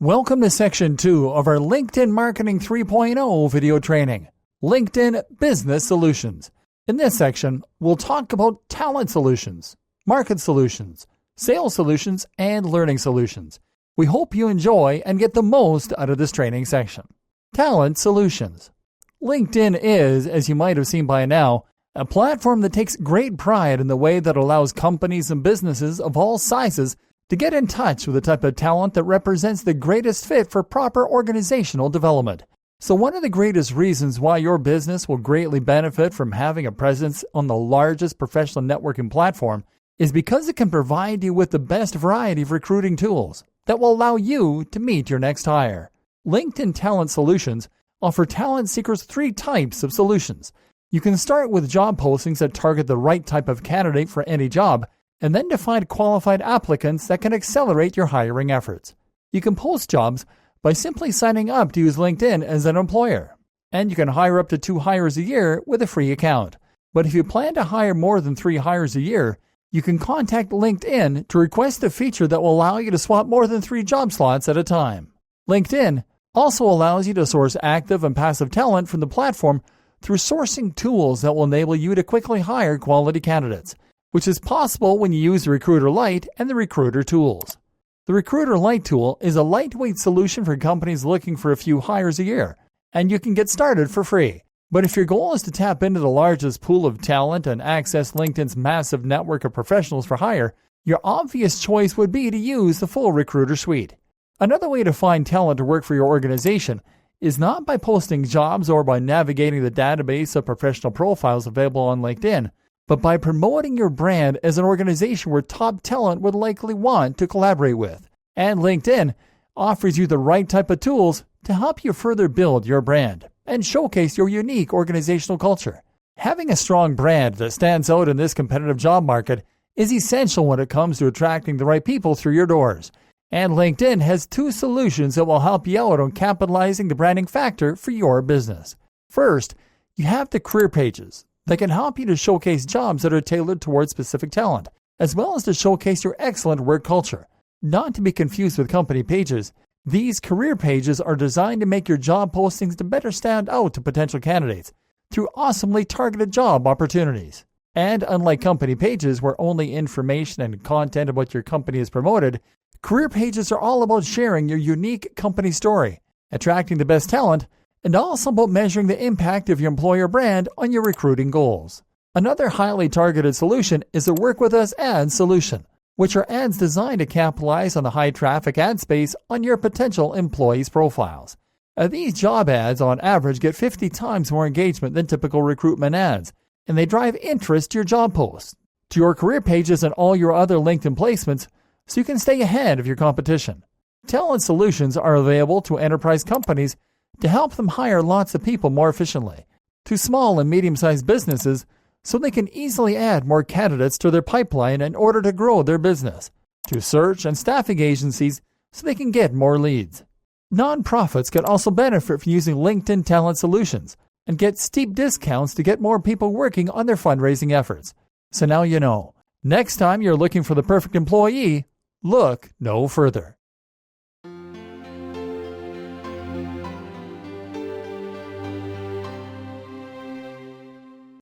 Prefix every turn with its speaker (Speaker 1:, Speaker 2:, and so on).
Speaker 1: Welcome to Section 2 of our LinkedIn Marketing 3.0 video training, LinkedIn Business Solutions. In this section, we'll talk about talent solutions, market solutions, sales solutions, and learning solutions. We hope you enjoy and get the most out of this training section. Talent solutions. LinkedIn is, as you might have seen by now, a platform that takes great pride in the way that allows companies and businesses of all sizes to get in touch with the type of talent that represents the greatest fit for proper organizational development. So one of the greatest reasons why your business will greatly benefit from having a presence on the largest professional networking platform is because it can provide you with the best variety of recruiting tools that will allow you to meet your next hire. LinkedIn Talent Solutions offer talent seekers 3 types of solutions. You can start with job postings that target the right type of candidate for any job, and then to find qualified applicants that can accelerate your hiring efforts. You can post jobs by simply signing up to use LinkedIn as an employer, and you can hire up to 2 hires a year with a free account. But if you plan to hire more than 3 hires a year, you can contact LinkedIn to request a feature that will allow you to swap more than 3 job slots at a time. LinkedIn also allows you to source active and passive talent from the platform through sourcing tools that will enable you to quickly hire quality candidates, which is possible when you use the Recruiter Lite and the Recruiter tools. The Recruiter Lite tool is a lightweight solution for companies looking for a few hires a year, and you can get started for free. But if your goal is to tap into the largest pool of talent and access LinkedIn's massive network of professionals for hire, your obvious choice would be to use the full Recruiter suite. Another way to find talent to work for your organization is not by posting jobs or by navigating the database of professional profiles available on LinkedIn, but by promoting your brand as an organization where top talent would likely want to collaborate with. And LinkedIn offers you the right type of tools to help you further build your brand and showcase your unique organizational culture. Having a strong brand that stands out in this competitive job market is essential when it comes to attracting the right people through your doors. And LinkedIn has 2 solutions that will help you out on capitalizing the branding factor for your business. First, you have the career pages that can help you to showcase jobs that are tailored towards specific talent, as well as to showcase your excellent work culture. Not to be confused with company pages, these career pages are designed to make your job postings to better stand out to potential candidates through awesomely targeted job opportunities. And unlike company pages where only information and content about your company is promoted, career pages are all about sharing your unique company story, attracting the best talent, and also about measuring the impact of your employer brand on your recruiting goals. Another highly targeted solution is the Work With Us Ads solution, which are ads designed to capitalize on the high traffic ad space on your potential employees' profiles. These job ads on average get 50 times more engagement than typical recruitment ads, and they drive interest to your job posts, to your career pages, and all your other LinkedIn placements so you can stay ahead of your competition. Talent solutions are available to enterprise companies to help them hire lots of people more efficiently, to small and medium-sized businesses so they can easily add more candidates to their pipeline in order to grow their business, to search and staffing agencies so they can get more leads. Nonprofits can also benefit from using LinkedIn Talent Solutions and get steep discounts to get more people working on their fundraising efforts. So now you know. Next time you're looking for the perfect employee, look no further.